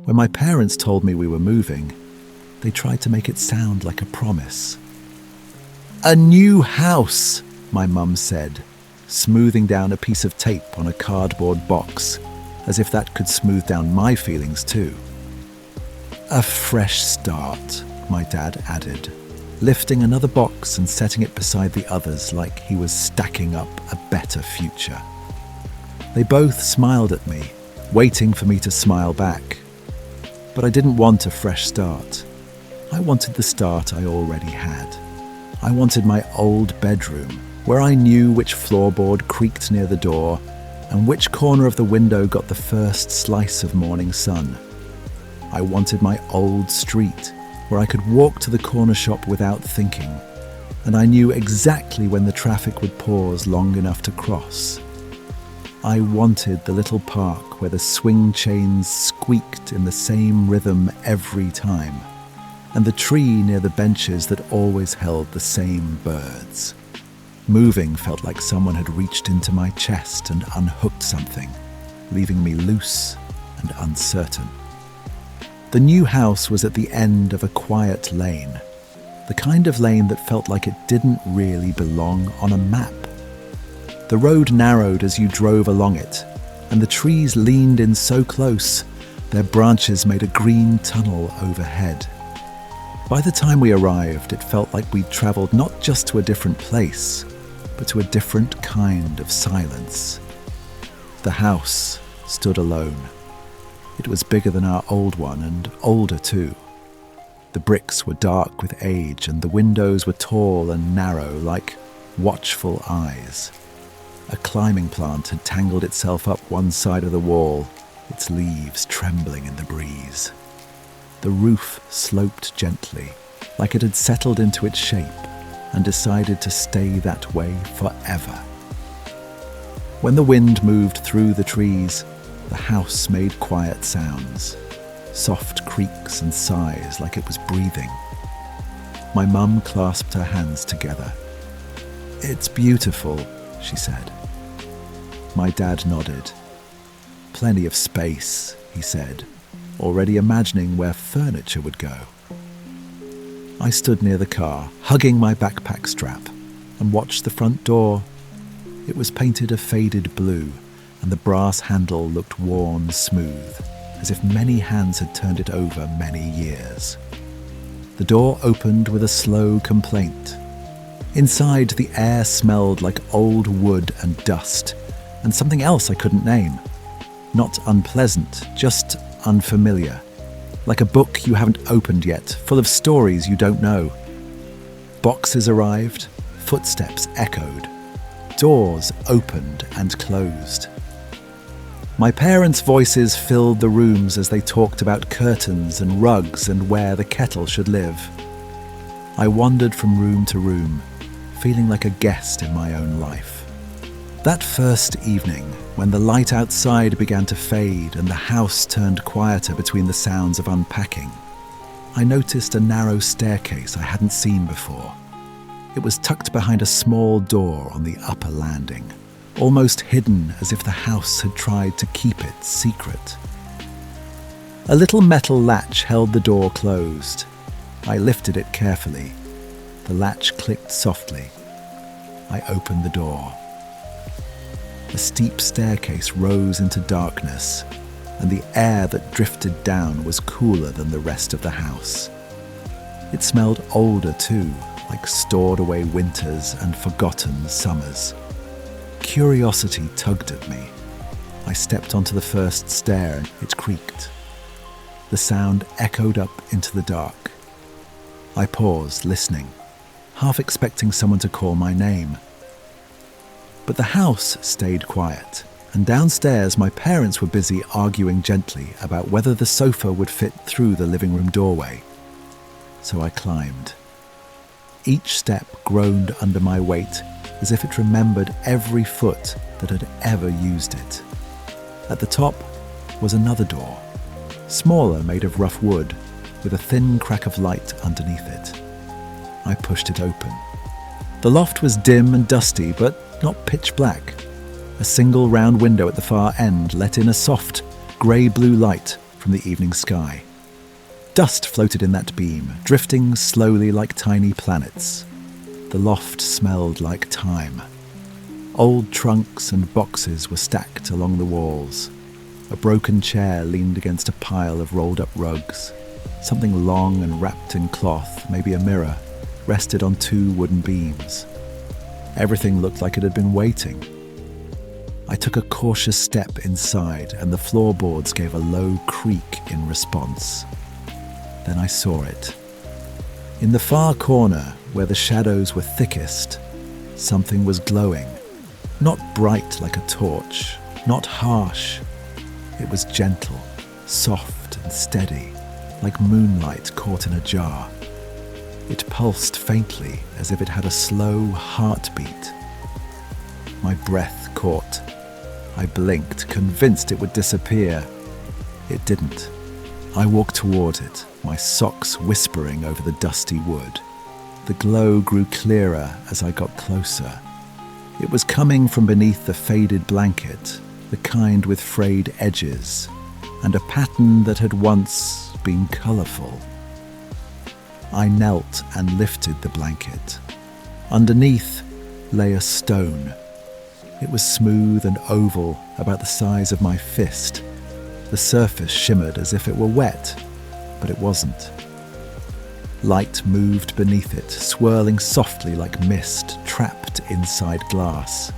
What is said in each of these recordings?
When my parents told me we were moving, they tried to make it sound like a promise. "A new house," my mum said, smoothing down a piece of tape on a cardboard box, as if that could smooth down my feelings too. "A fresh start," my dad added, lifting another box and setting it beside the others like he was stacking up a better future. They both smiled at me, waiting for me to smile back. But I didn't want a fresh start. I wanted the start I already had. I wanted my old bedroom, where I knew which floorboard creaked near the door and which corner of the window got the first slice of morning sun. I wanted my old street, where I could walk to the corner shop without thinking, and I knew exactly when the traffic would pause long enough to cross. I wanted the little park where the swing chains squeaked in the same rhythm every time, and the tree near the benches that always held the same birds. Moving felt like someone had reached into my chest and unhooked something, leaving me loose and uncertain. The new house was at the end of a quiet lane, the kind of lane that felt like it didn't really belong on a map. The road narrowed as you drove along it, and the trees leaned in so close, their branches made a green tunnel overhead. By the time we arrived, it felt like we'd traveled not just to a different place, but to a different kind of silence. The house stood alone. It was bigger than our old one and older too. The bricks were dark with age and the windows were tall and narrow like watchful eyes. A climbing plant had tangled itself up one side of the wall, its leaves trembling in the breeze. The roof sloped gently, like it had settled into its shape and decided to stay that way forever. When the wind moved through the trees, the house made quiet sounds, soft creaks and sighs like it was breathing. My mum clasped her hands together. "It's beautiful," she said. My dad nodded. "Plenty of space," he said, already imagining where furniture would go. I stood near the car, hugging my backpack strap, and watched the front door. It was painted a faded blue, and the brass handle looked worn smooth, as if many hands had turned it over many years. The door opened with a slow complaint. Inside, the air smelled like old wood and dust, and something else I couldn't name. Not unpleasant, just unfamiliar. Like a book you haven't opened yet, full of stories you don't know. Boxes arrived, footsteps echoed, doors opened and closed. My parents' voices filled the rooms as they talked about curtains and rugs and where the kettle should live. I wandered from room to room, feeling like a guest in my own life. That first evening, when the light outside began to fade and the house turned quieter between the sounds of unpacking, I noticed a narrow staircase I hadn't seen before. It was tucked behind a small door on the upper landing, almost hidden as if the house had tried to keep it secret. A little metal latch held the door closed. I lifted it carefully. The latch clicked softly. I opened the door. A steep staircase rose into darkness, and the air that drifted down was cooler than the rest of the house. It smelled older too, like stored away winters and forgotten summers. Curiosity tugged at me. I stepped onto the first stair and it creaked. The sound echoed up into the dark. I paused, listening, half expecting someone to call my name. But the house stayed quiet, and downstairs my parents were busy arguing gently about whether the sofa would fit through the living room doorway. So I climbed. Each step groaned under my weight, as if it remembered every foot that had ever used it. At the top was another door, smaller, made of rough wood, with a thin crack of light underneath it. I pushed it open. The loft was dim and dusty, but not pitch black. A single round window at the far end let in a soft, grey-blue light, from the evening sky. Dust floated in that beam, drifting slowly like tiny planets. The loft smelled like time. Old trunks and boxes were stacked along the walls. A broken chair leaned against a pile of rolled-up rugs. Something long and wrapped in cloth, maybe a mirror, rested on two wooden beams. Everything looked like it had been waiting. I took a cautious step inside, and the floorboards gave a low creak in response. Then I saw it. In the far corner, where the shadows were thickest, something was glowing. Not bright like a torch, not harsh. It was gentle, soft and steady, like moonlight caught in a jar. It pulsed faintly, as if it had a slow heartbeat. My breath caught. I blinked, convinced it would disappear. It didn't. I walked toward it, my socks whispering over the dusty wood. The glow grew clearer as I got closer. It was coming from beneath the faded blanket, the kind with frayed edges, and a pattern that had once been colourful. I knelt and lifted the blanket. Underneath lay a stone. It was smooth and oval, about the size of my fist. The surface shimmered as if it were wet, but it wasn't. Light moved beneath it, swirling softly like mist trapped inside glass.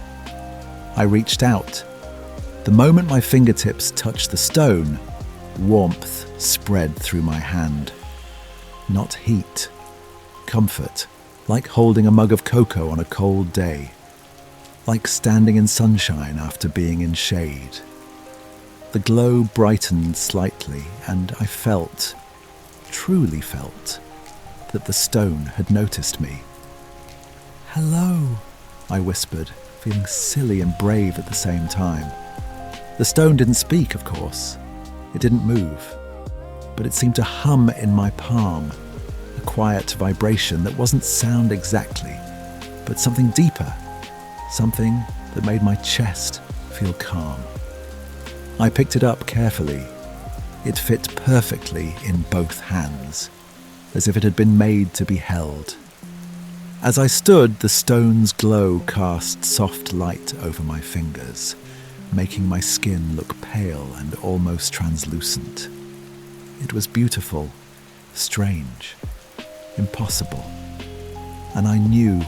I reached out. The moment my fingertips touched the stone, warmth spread through my hand. Not heat, comfort, like holding a mug of cocoa on a cold day, like standing in sunshine after being in shade. The glow brightened slightly, and I felt, truly felt, that the stone had noticed me. "Hello," I whispered, feeling silly and brave at the same time. The stone didn't speak, of course. It didn't move, but it seemed to hum in my palm, a quiet vibration that wasn't sound exactly, but something deeper, something that made my chest feel calm. I picked it up carefully. It fit perfectly in both hands, as if it had been made to be held. As I stood, the stone's glow cast soft light over my fingers, making my skin look pale and almost translucent. It was beautiful, strange, impossible, and I knew,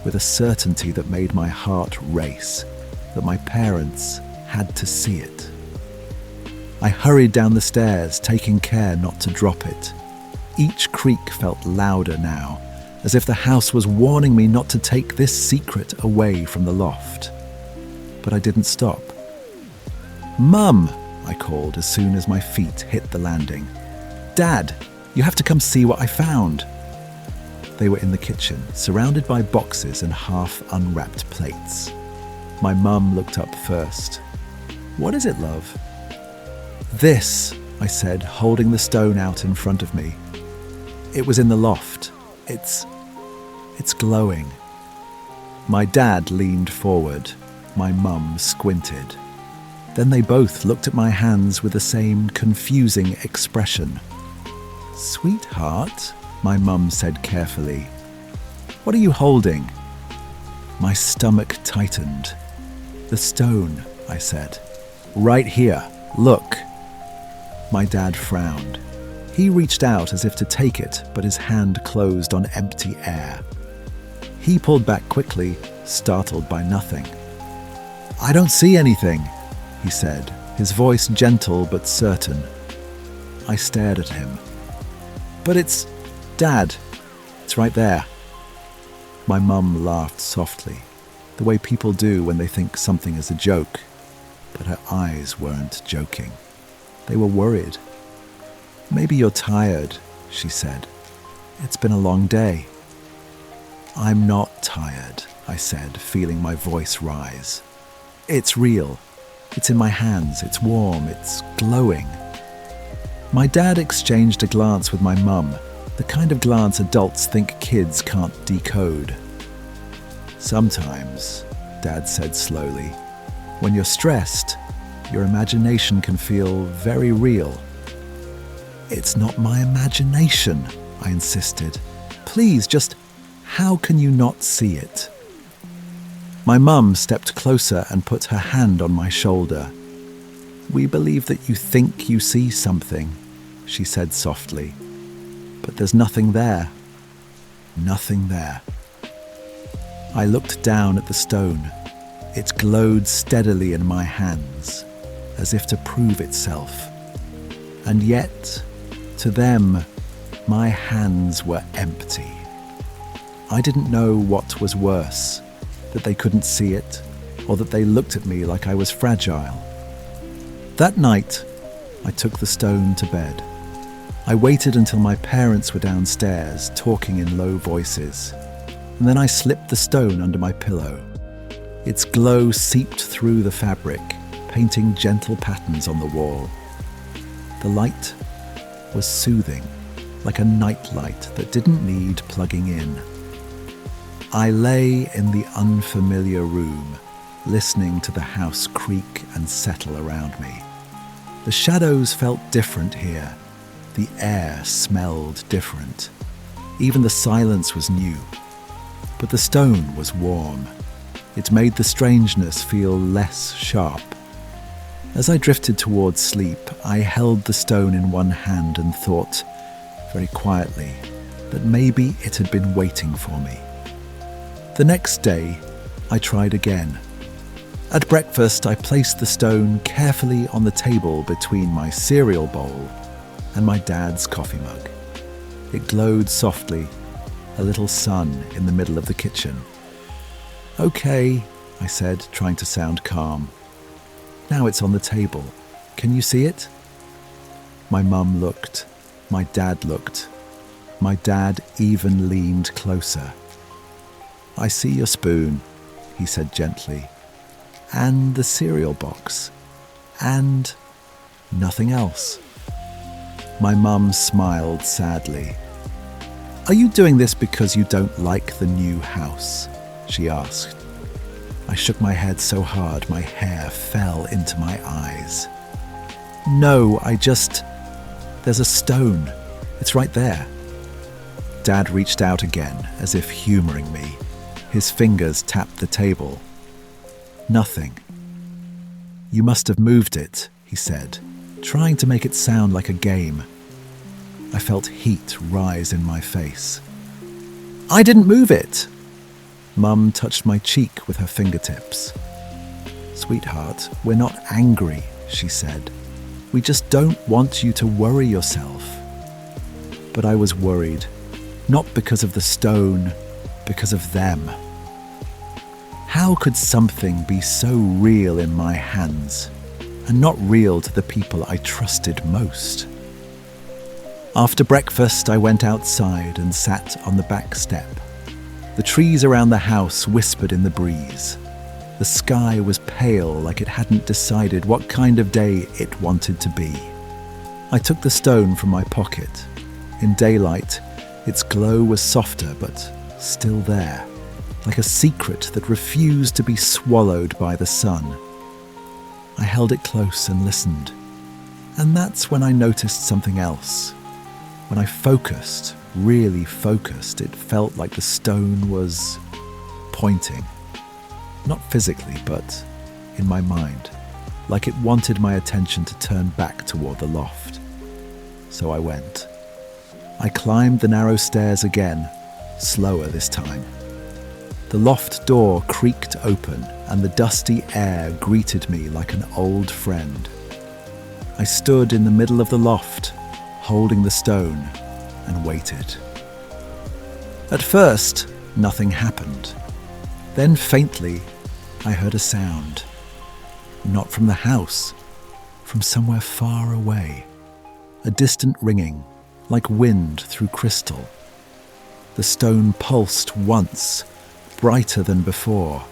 with a certainty that made my heart race, that my parents had to see it. I hurried down the stairs, taking care not to drop it. Each creak felt louder now, as if the house was warning me not to take this secret away from the loft. But I didn't stop. "Mum!" I called as soon as my feet hit the landing. "Dad, you have to come see what I found." They were in the kitchen, surrounded by boxes and half-unwrapped plates. My mum looked up first. "What is it, love?" "This," I said, holding the stone out in front of me. "It was in the loft. It's glowing." My dad leaned forward. My mum squinted. Then they both looked at my hands with the same confusing expression. "Sweetheart," my mum said carefully, "what are you holding?" My stomach tightened. "The stone," I said. "Right here. Look." My dad frowned. He reached out as if to take it, but his hand closed on empty air. He pulled back quickly, startled by nothing. "I don't see anything," he said, his voice gentle but certain. I stared at him. "But it's... Dad, it's right there." My mum laughed softly, the way people do when they think something is a joke, but her eyes weren't joking. They were worried. "Maybe you're tired," she said. "It's been a long day." "I'm not tired," I said, feeling my voice rise. "It's real. It's in my hands. It's warm. It's glowing." My dad exchanged a glance with my mum, the kind of glance adults think kids can't decode. "Sometimes," Dad said slowly, "when you're stressed, your imagination can feel very real, It's not my imagination, I insisted. Please, just how can you not see it? My mum stepped closer and put her hand on my shoulder. We believe that you think you see something, she said softly. But there's nothing there. Nothing there. I looked down at the stone. It glowed steadily in my hands, as if to prove itself. And yet, to them, my hands were empty. I didn't know what was worse, that they couldn't see it, or that they looked at me like I was fragile. That night, I took the stone to bed. I waited until my parents were downstairs, talking in low voices, and then I slipped the stone under my pillow. Its glow seeped through the fabric, painting gentle patterns on the wall. The light was soothing, like a night light that didn't need plugging in. I lay in the unfamiliar room, listening to the house creak and settle around me. The shadows felt different here. The air smelled different. Even the silence was new. But the stone was warm. It made the strangeness feel less sharp. As I drifted towards sleep, I held the stone in one hand and thought, very quietly, that maybe it had been waiting for me. The next day, I tried again. At breakfast, I placed the stone carefully on the table between my cereal bowl and my dad's coffee mug. It glowed softly, a little sun in the middle of the kitchen. "Okay," I said, trying to sound calm. "Now it's on the table. Can you see it?" My mum looked. My dad looked. My dad even leaned closer. "I see your spoon," he said gently. "And the cereal box. And nothing else." My mum smiled sadly. "Are you doing this because you don't like the new house?" she asked. I shook my head so hard my hair fell into my eyes. "No, there's a stone. It's right there." Dad reached out again, as if humoring me. His fingers tapped the table. "Nothing." "You must have moved it," he said, trying to make it sound like a game. I felt heat rise in my face. "I didn't move it!" Mum touched my cheek with her fingertips. "Sweetheart, we're not angry," she said. "We just don't want you to worry yourself." But I was worried, not because of the stone, because of them. How could something be so real in my hands and not real to the people I trusted most? After breakfast, I went outside and sat on the back step. The trees around the house whispered in the breeze. The sky was pale, like it hadn't decided what kind of day it wanted to be. I took the stone from my pocket. In daylight, its glow was softer but still there, like a secret that refused to be swallowed by the sun. I held it close and listened. And that's when I noticed something else. When I focused, really focused, it felt like the stone was pointing. Not physically, but in my mind, like it wanted my attention to turn back toward the loft. So I went. I climbed the narrow stairs again, slower this time. The loft door creaked open, and the dusty air greeted me like an old friend. I stood in the middle of the loft, holding the stone, and waited. At first, nothing happened. Then faintly, I heard a sound. Not from the house, from somewhere far away. A distant ringing, like wind through crystal. The stone pulsed once, brighter than before.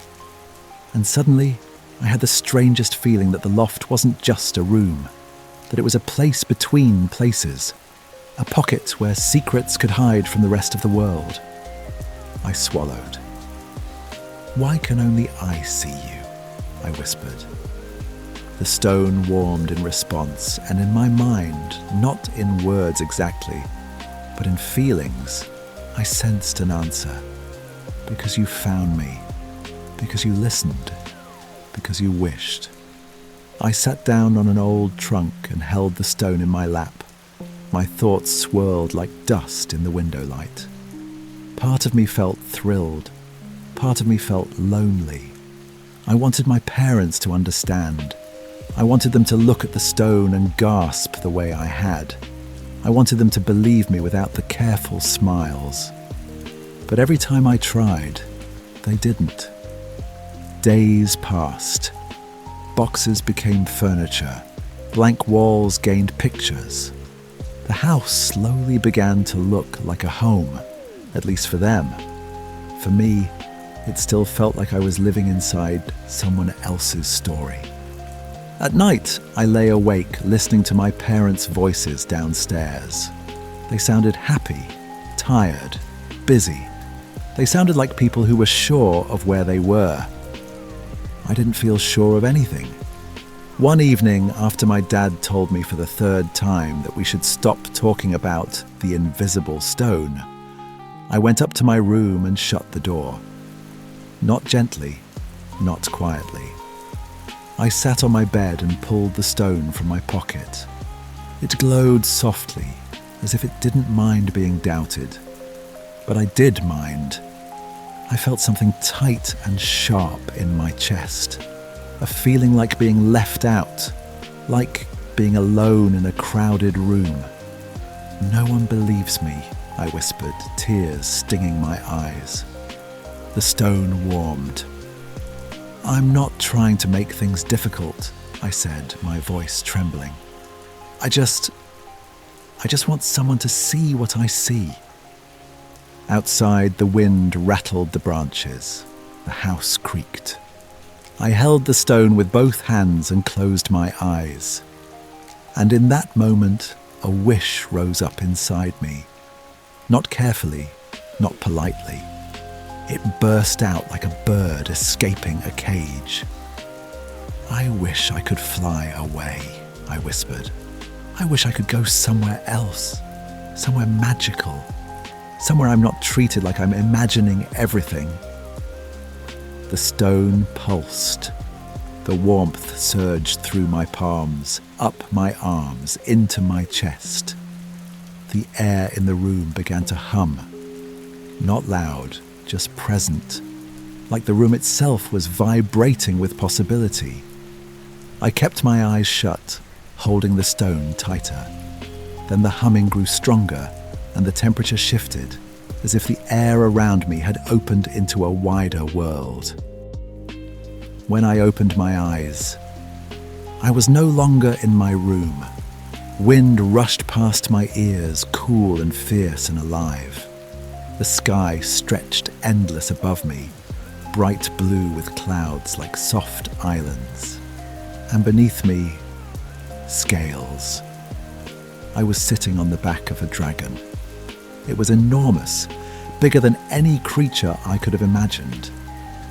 And suddenly, I had the strangest feeling that the loft wasn't just a room, that it was a place between places, a pocket where secrets could hide from the rest of the world. I swallowed. "Why can only I see you?" I whispered. The stone warmed in response, and in my mind, not in words exactly, but in feelings, I sensed an answer. Because you found me, because you listened, because you wished. I sat down on an old trunk and held the stone in my lap. My thoughts swirled like dust in the window light. Part of me felt thrilled. Part of me felt lonely. I wanted my parents to understand. I wanted them to look at the stone and gasp the way I had. I wanted them to believe me without the careful smiles. But every time I tried, they didn't. Days passed. Boxes became furniture. Blank walls gained pictures. The house slowly began to look like a home, at least for them. For me, it still felt like I was living inside someone else's story. At night, I lay awake listening to my parents' voices downstairs. They sounded happy, tired, busy. They sounded like people who were sure of where they were. I didn't feel sure of anything. One evening, after my dad told me for the third time that we should stop talking about the invisible stone, I went up to my room and shut the door. Not gently, not quietly. I sat on my bed and pulled the stone from my pocket. It glowed softly, as if it didn't mind being doubted. But I did mind. I felt something tight and sharp in my chest. A feeling like being left out, like being alone in a crowded room. "No one believes me," I whispered, tears stinging my eyes. The stone warmed. "I'm not trying to make things difficult," I said, my voice trembling. I just want someone to see what I see." Outside, the wind rattled the branches. The house creaked. I held the stone with both hands and closed my eyes. And in that moment, a wish rose up inside me. Not carefully, not politely. It burst out like a bird escaping a cage. "I wish I could fly away," I whispered. "I wish I could go somewhere else, somewhere magical, somewhere I'm not treated like I'm imagining everything." The stone pulsed. The warmth surged through my palms, up my arms, into my chest. The air in the room began to hum. Not loud, just present, like the room itself was vibrating with possibility. I kept my eyes shut, holding the stone tighter. Then the humming grew stronger, and the temperature shifted, as if the air around me had opened into a wider world. When I opened my eyes, I was no longer in my room. Wind rushed past my ears, cool and fierce and alive. The sky stretched endless above me, bright blue with clouds like soft islands. And beneath me, scales. I was sitting on the back of a dragon. It was enormous, bigger than any creature I could have imagined.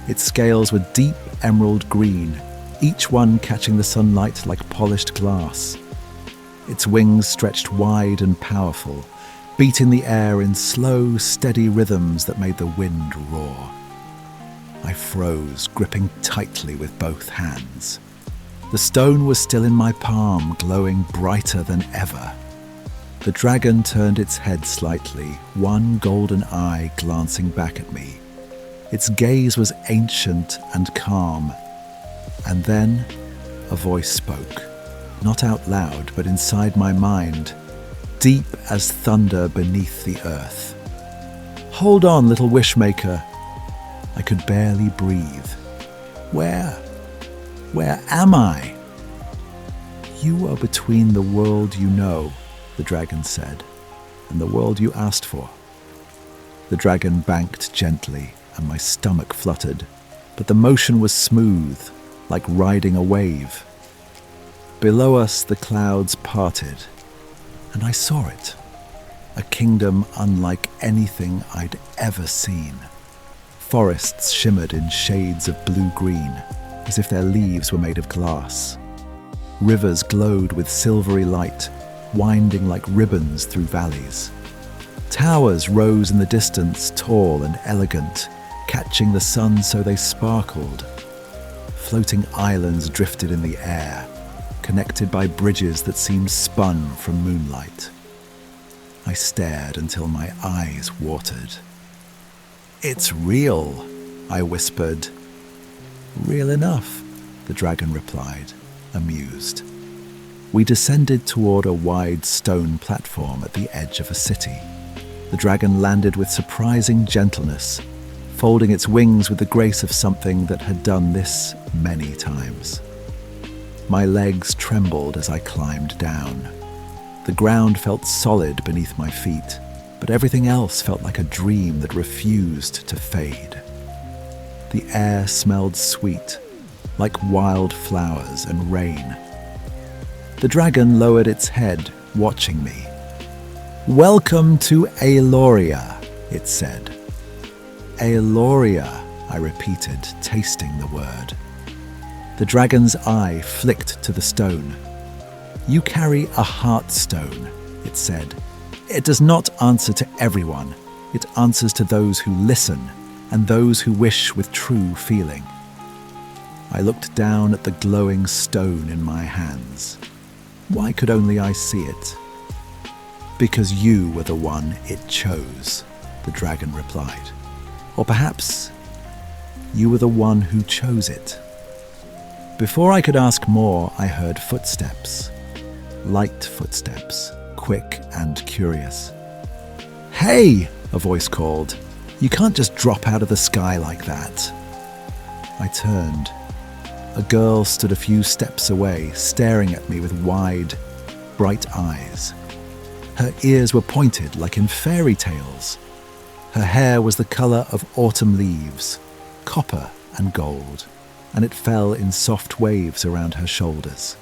Its scales were deep emerald green, each one catching the sunlight like polished glass. Its wings stretched wide and powerful, beating the air in slow, steady rhythms that made the wind roar. I froze, gripping tightly with both hands. The stone was still in my palm, glowing brighter than ever. The dragon turned its head slightly, one golden eye glancing back at me. Its gaze was ancient and calm. And then a voice spoke, not out loud, but inside my mind, deep as thunder beneath the earth. "Hold on, little wishmaker." I could barely breathe. Where am I?" "You are between the world you know," the dragon said, "and the world you asked for." The dragon banked gently, and my stomach fluttered, but the motion was smooth, like riding a wave. Below us, the clouds parted, and I saw it, a kingdom unlike anything I'd ever seen. Forests shimmered in shades of blue-green, as if their leaves were made of glass. Rivers glowed with silvery light, winding like ribbons through valleys. Towers rose in the distance, tall and elegant, catching the sun so they sparkled. Floating islands drifted in the air, connected by bridges that seemed spun from moonlight. I stared until my eyes watered. "It's real," I whispered. "Real enough," the dragon replied, amused. We descended toward a wide stone platform at the edge of a city. The dragon landed with surprising gentleness, folding its wings with the grace of something that had done this many times. My legs trembled as I climbed down. The ground felt solid beneath my feet, but everything else felt like a dream that refused to fade. The air smelled sweet, like wild flowers and rain. The dragon lowered its head, watching me. "Welcome to Aeloria," it said. "Aeloria," I repeated, tasting the word. The dragon's eye flicked to the stone. "You carry a heartstone," it said. "It does not answer to everyone. It answers to those who listen and those who wish with true feeling." I looked down at the glowing stone in my hands. Why could only I see it? "Because you were the one it chose," the dragon replied. "Or perhaps you were the one who chose it." Before I could ask more, I heard footsteps. Light footsteps, quick and curious. "Hey!" a voice called. "You can't just drop out of the sky like that." I turned. A girl stood a few steps away, staring at me with wide, bright eyes. Her ears were pointed like in fairy tales. Her hair was the color of autumn leaves, copper and gold, and it fell in soft waves around her shoulders.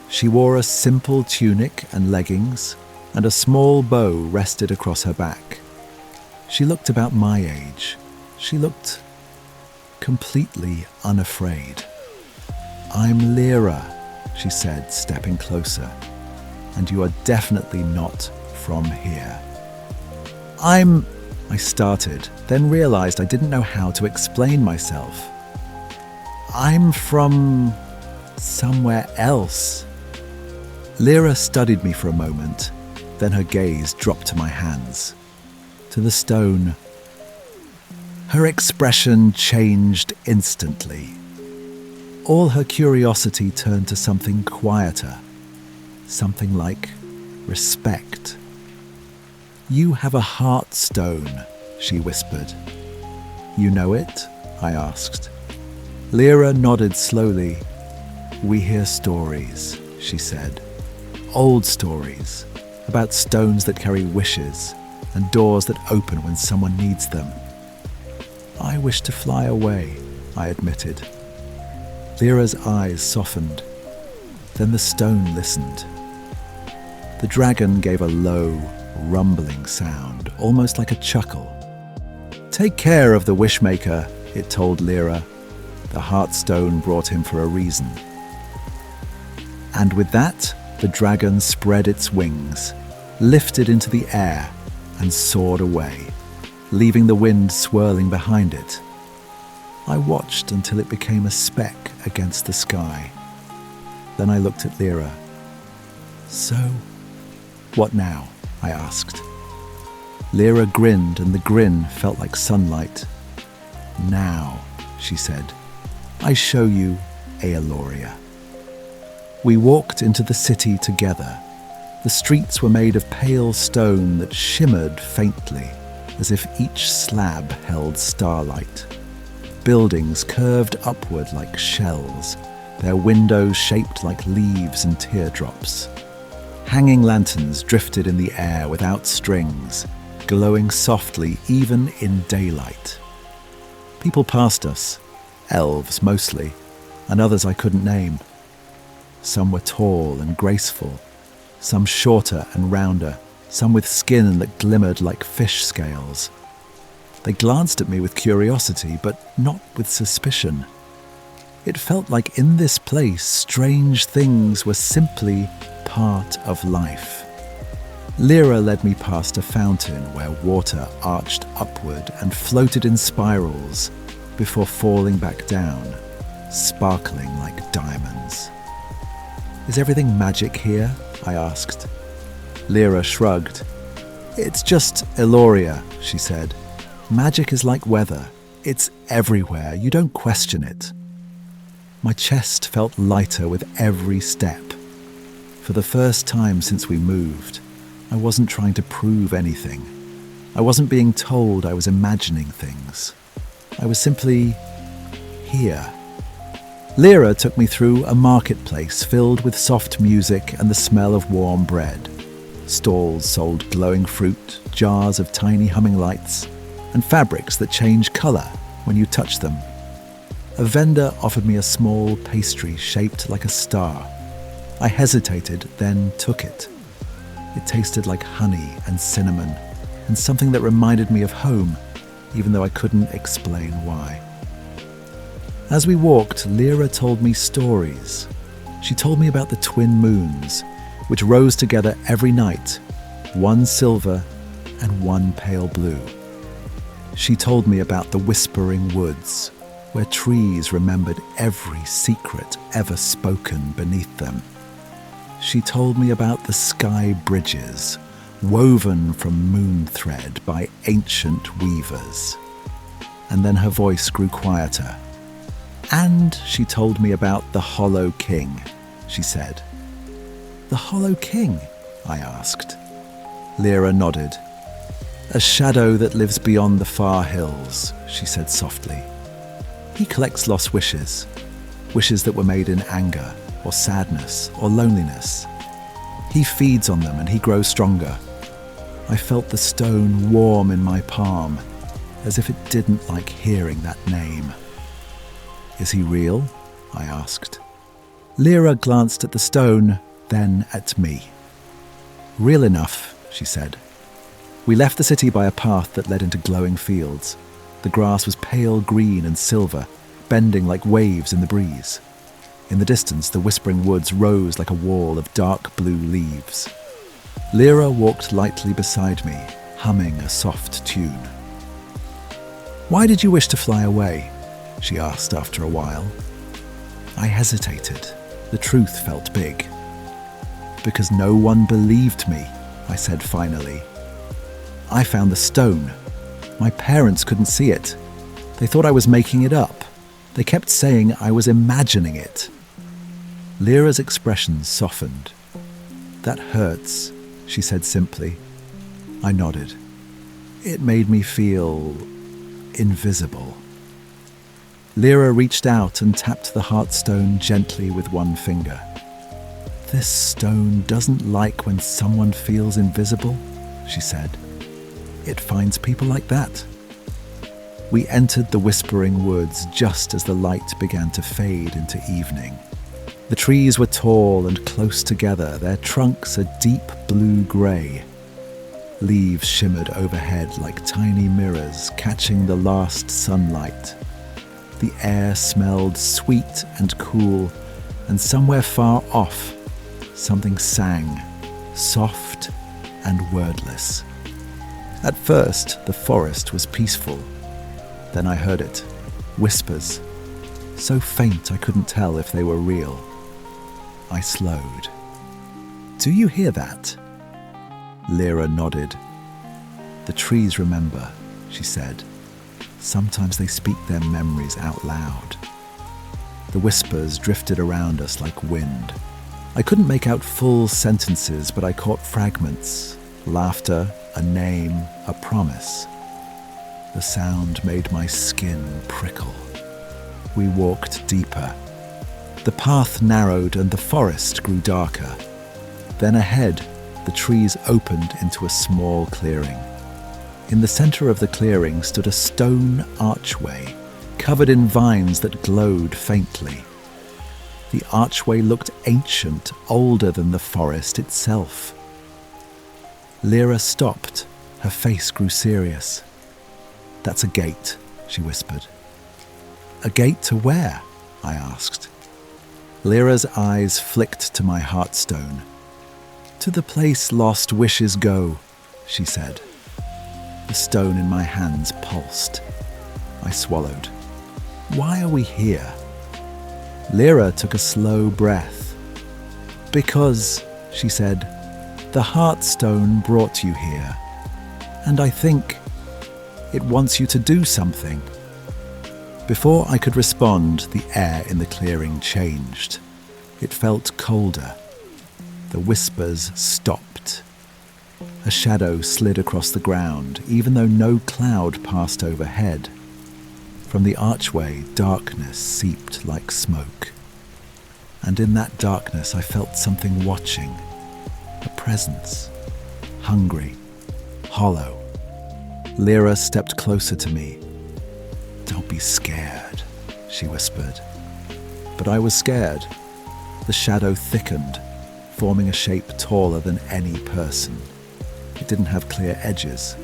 She wore a simple tunic and leggings, and a small bow rested across her back. She looked about my age. She looked completely unafraid. "I'm Lyra," she said, stepping closer, "and you are definitely not from here." I started, then realized I didn't know how to explain myself. "I'm from somewhere else." Lyra studied me for a moment, then her gaze dropped to my hands, to the stone. Her expression changed instantly. All her curiosity turned to something quieter, something like respect. "You have a heartstone," she whispered. "You know it?" I asked. Lyra nodded slowly. "We hear stories," she said. "Old stories, about stones that carry wishes and doors that open when someone needs them." "I wish to fly away," I admitted. Lyra's eyes softened. Then the stone listened. The dragon gave a low, rumbling sound, almost like a chuckle. "Take care of the wishmaker," it told Lyra. The heartstone brought him for a reason. And with that, the dragon spread its wings, lifted into the air, and soared away, leaving the wind swirling behind it. I watched until it became a speck against the sky. Then I looked at Lyra. "So, what now?" I asked. Lyra grinned, and the grin felt like sunlight. "Now," she said, "I show you Aeloria." We walked into the city together. The streets were made of pale stone that shimmered faintly, as if each slab held starlight. Buildings curved upward like shells, their windows shaped like leaves and teardrops. Hanging lanterns drifted in the air without strings, glowing softly even in daylight. People passed us, elves mostly, and others I couldn't name. Some were tall and graceful, some shorter and rounder, some with skin that glimmered like fish scales. They glanced at me with curiosity, but not with suspicion. It felt like in this place, strange things were simply part of life. Lyra led me past a fountain where water arched upward and floated in spirals before falling back down, sparkling like diamonds. "Is everything magic here?" I asked. Lyra shrugged. "It's just Eloria," she said. "Magic is like weather. It's everywhere. You don't question it." My chest felt lighter with every step. For the first time since we moved, I wasn't trying to prove anything. I wasn't being told I was imagining things. I was simply here. Lyra took me through a marketplace filled with soft music and the smell of warm bread. Stalls sold glowing fruit, jars of tiny humming lights, and fabrics that change colour when you touch them. A vendor offered me a small pastry shaped like a star. I hesitated, then took it. It tasted like honey and cinnamon, and something that reminded me of home, even though I couldn't explain why. As we walked, Lyra told me stories. She told me about the twin moons, which rose together every night, one silver and one pale blue. She told me about the whispering woods, where trees remembered every secret ever spoken beneath them. She told me about the sky bridges, woven from moon thread by ancient weavers. And then her voice grew quieter. "And she told me about the Hollow King," she said. "The Hollow King?" I asked. Lyra nodded. "A shadow that lives beyond the far hills," she said softly. "He collects lost wishes, wishes that were made in anger or sadness or loneliness. He feeds on them and he grows stronger." I felt the stone warm in my palm, as if it didn't like hearing that name. "Is he real?" I asked. Lyra glanced at the stone, then at me. "Real enough," she said. We left the city by a path that led into glowing fields. The grass was pale green and silver, bending like waves in the breeze. In the distance, the whispering woods rose like a wall of dark blue leaves. Lyra walked lightly beside me, humming a soft tune. "Why did you wish to fly away?" she asked after a while. I hesitated. The truth felt big. "Because no one believed me," I said finally. "I found the stone. My parents couldn't see it. They thought I was making it up. They kept saying I was imagining it." Lyra's expression softened. "That hurts," she said simply. I nodded. It made me feel invisible. Lyra reached out and tapped the heartstone gently with one finger. "This stone doesn't like when someone feels invisible," she said. "It finds people like that." We entered the whispering woods just as the light began to fade into evening. The trees were tall and close together, their trunks a deep blue-grey. Leaves shimmered overhead like tiny mirrors, catching the last sunlight. The air smelled sweet and cool, and somewhere far off, something sang, soft and wordless. At first, the forest was peaceful. Then I heard it, whispers, so faint I couldn't tell if they were real. I slowed. "Do you hear that?" Lyra nodded. "The trees remember," she said. "Sometimes they speak their memories out loud." The whispers drifted around us like wind. I couldn't make out full sentences, but I caught fragments. Laughter, a name, a promise. The sound made my skin prickle. We walked deeper. The path narrowed and the forest grew darker. Then ahead, the trees opened into a small clearing. In the center of the clearing stood a stone archway, covered in vines that glowed faintly. The archway looked ancient, older than the forest itself. Lyra stopped. Her face grew serious. "That's a gate," she whispered. "A gate to where?" I asked. Lyra's eyes flicked to my heartstone. "To the place lost wishes go," she said. The stone in my hands pulsed. I swallowed. "Why are we here?" Lyra took a slow breath. "Because," she said, "the heartstone brought you here. And I think it wants you to do something." Before I could respond, the air in the clearing changed. It felt colder. The whispers stopped. A shadow slid across the ground, even though no cloud passed overhead. From the archway, darkness seeped like smoke. And in that darkness, I felt something watching. A presence. Hungry. Hollow. Lyra stepped closer to me. "Don't be scared," she whispered. But I was scared. The shadow thickened, forming a shape taller than any person. It didn't have clear edges.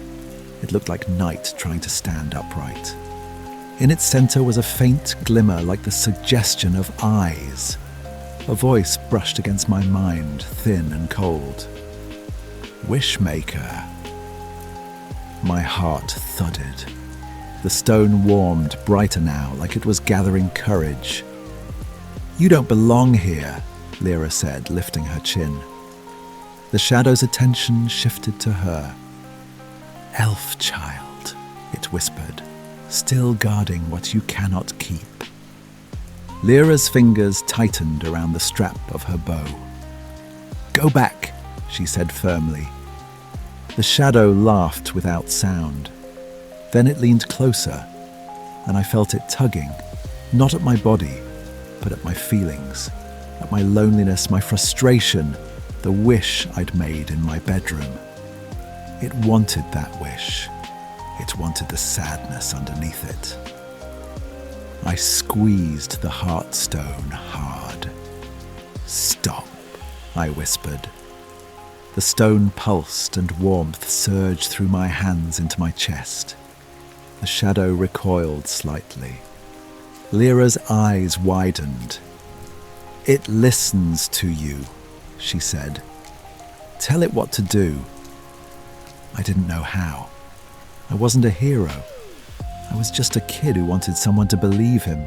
It looked like night trying to stand upright. In its center was a faint glimmer like the suggestion of eyes. A voice brushed against my mind, thin and cold. "Wishmaker." My heart thudded. The stone warmed, brighter now, like it was gathering courage. "You don't belong here," Lyra said, lifting her chin. The shadow's attention shifted to her. "Elf child," it whispered, "still guarding what you cannot keep." Lyra's fingers tightened around the strap of her bow. "Go back," she said firmly. The shadow laughed without sound. Then it leaned closer, and I felt it tugging, not at my body, but at my feelings, at my loneliness, my frustration, the wish I'd made in my bedroom. It wanted that wish. It wanted the sadness underneath it. I squeezed the heartstone hard. "Stop," I whispered. The stone pulsed and warmth surged through my hands into my chest. The shadow recoiled slightly. Lyra's eyes widened. "It listens to you," she said. "Tell it what to do." I didn't know how. I wasn't a hero. I was just a kid who wanted someone to believe him.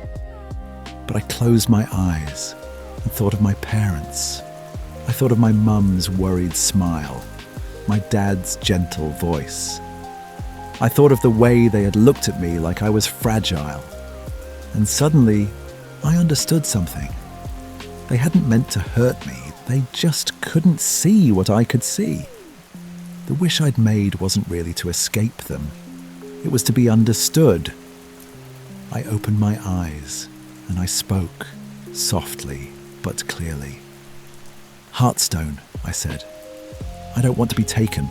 But I closed my eyes and thought of my parents. I thought of my mum's worried smile, my dad's gentle voice. I thought of the way they had looked at me like I was fragile. And suddenly, I understood something. They hadn't meant to hurt me. They just couldn't see what I could see. The wish I'd made wasn't really to escape them. It was to be understood. I opened my eyes and I spoke, softly but clearly. "Heartstone," I said. "I don't want to be taken.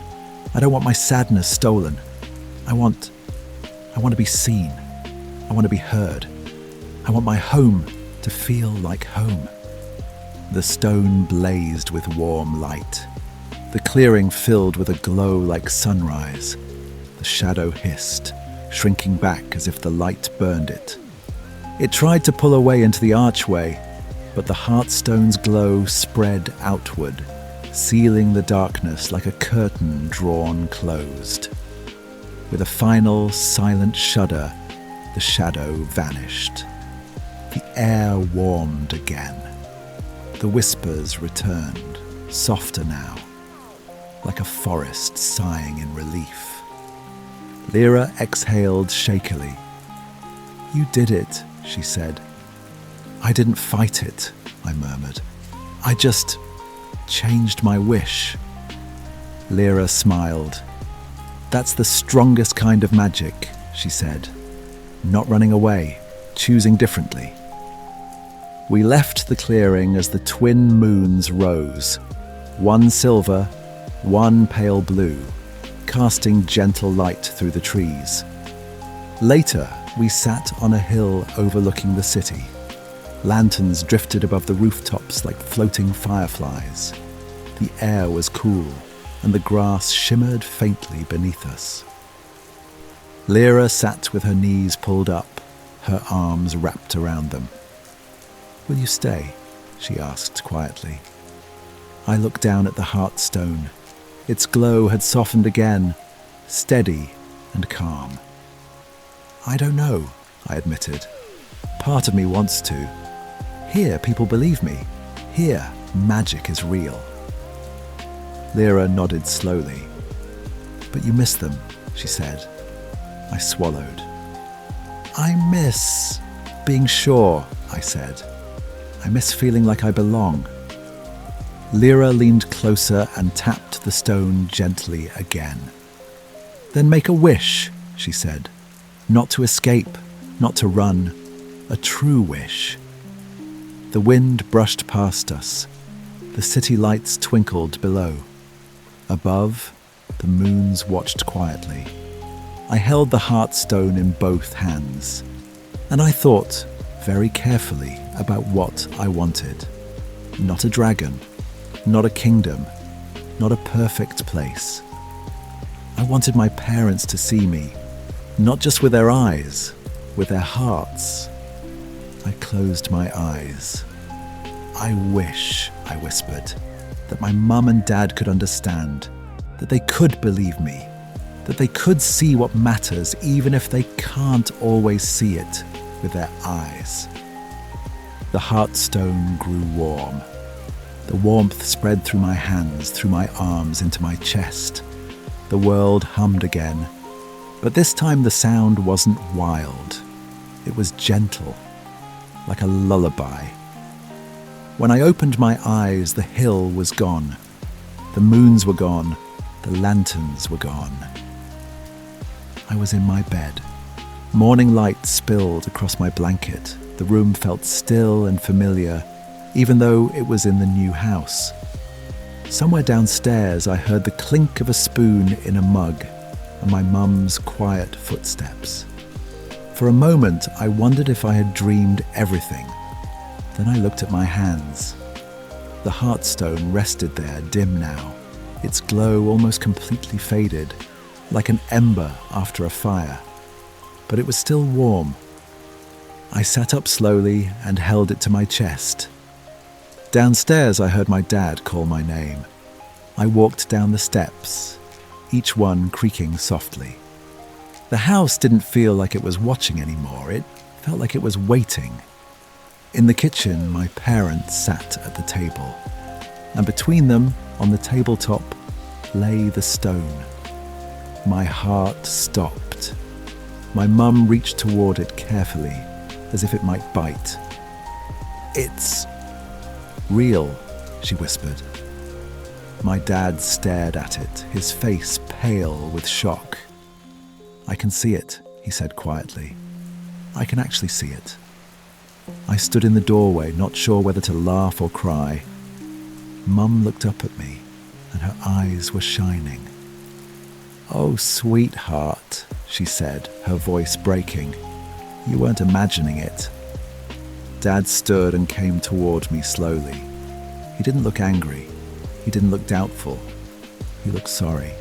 I don't want my sadness stolen. I want to be seen. I want to be heard. I want my home to feel like home." The stone blazed with warm light. The clearing filled with a glow like sunrise. The shadow hissed, shrinking back as if the light burned it. It tried to pull away into the archway, but the heartstone's glow spread outward, sealing the darkness like a curtain drawn closed. With a final silent shudder, the shadow vanished. The air warmed again. The whispers returned, softer now, like a forest sighing in relief. Lyra exhaled shakily. "You did it," she said. "I didn't fight it," I murmured. "I just changed my wish." Lyra smiled. "That's the strongest kind of magic," she said. "Not running away, choosing differently." We left the clearing as the twin moons rose, one silver, one pale blue, casting gentle light through the trees. Later, we sat on a hill overlooking the city. Lanterns drifted above the rooftops like floating fireflies. The air was cool, and the grass shimmered faintly beneath us. Lyra sat with her knees pulled up, her arms wrapped around them. "Will you stay?" she asked quietly. I looked down at the heartstone. Its glow had softened again, steady and calm. "I don't know," I admitted. "Part of me wants to. Here, people believe me. Here, magic is real." Lyra nodded slowly. "But you miss them," she said. I swallowed. "I miss being sure," I said. "I miss feeling like I belong." Lyra leaned closer and tapped the stone gently again. "Then make a wish," she said. "Not to escape, not to run. A true wish." The wind brushed past us. The city lights twinkled below. Above, the moons watched quietly. I held the heartstone in both hands, and I thought very carefully about what I wanted. Not a dragon, not a kingdom, not a perfect place. I wanted my parents to see me, not just with their eyes, with their hearts. I closed my eyes. "I wish," I whispered, "that my mum and dad could understand, that they could believe me, that they could see what matters even if they can't always see it with their eyes." The heartstone grew warm. The warmth spread through my hands, through my arms, into my chest. The world hummed again, but this time the sound wasn't wild. It was gentle, like a lullaby. When I opened my eyes, the hill was gone. The moons were gone. The lanterns were gone. I was in my bed. Morning light spilled across my blanket. The room felt still and familiar, even though it was in the new house. Somewhere downstairs, I heard the clink of a spoon in a mug and my mum's quiet footsteps. For a moment, I wondered if I had dreamed everything. Then I looked at my hands. The heartstone rested there, dim now, its glow almost completely faded, like an ember after a fire. But it was still warm. I sat up slowly and held it to my chest. Downstairs, I heard my dad call my name. I walked down the steps, each one creaking softly. The house didn't feel like it was watching anymore. It felt like it was waiting. In the kitchen, my parents sat at the table, and between them, on the tabletop, lay the stone. My heart stopped. My mum reached toward it carefully, as if it might bite. "It's real," she whispered. My dad stared at it, his face pale with shock. "I can see it," he said quietly. "I can actually see it." I stood in the doorway, not sure whether to laugh or cry. Mum looked up at me, and her eyes were shining. "Oh, sweetheart," she said, her voice breaking. "You weren't imagining it." Dad stood and came toward me slowly. He didn't look angry. He didn't look doubtful. He looked sorry.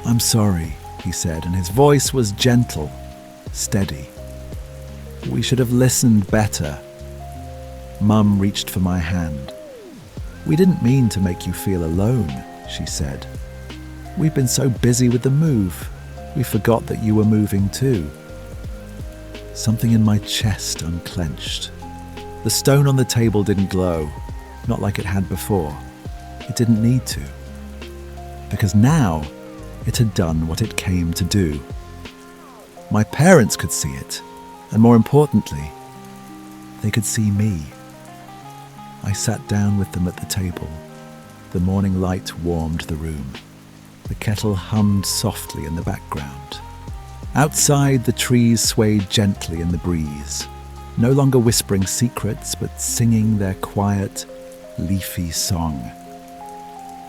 "I'm sorry," he said, and his voice was gentle, steady. "We should have listened better." Mum reached for my hand. "We didn't mean to make you feel alone," she said. "We've been so busy with the move. We forgot that you were moving too." Something in my chest unclenched. The stone on the table didn't glow, not like it had before. It didn't need to. Because now, it had done what it came to do. My parents could see it, and more importantly, they could see me. I sat down with them at the table. The morning light warmed the room. The kettle hummed softly in the background. Outside, the trees swayed gently in the breeze, no longer whispering secrets, but singing their quiet, leafy song.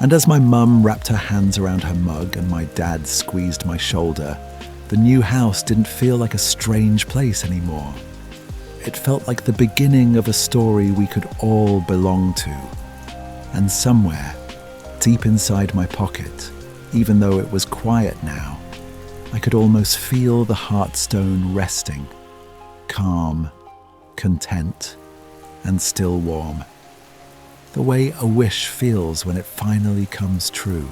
And as my mum wrapped her hands around her mug and my dad squeezed my shoulder, the new house didn't feel like a strange place anymore. It felt like the beginning of a story we could all belong to. And somewhere, deep inside my pocket, even though it was quiet now, I could almost feel the heartstone resting, calm, content, and still warm. The way a wish feels when it finally comes true.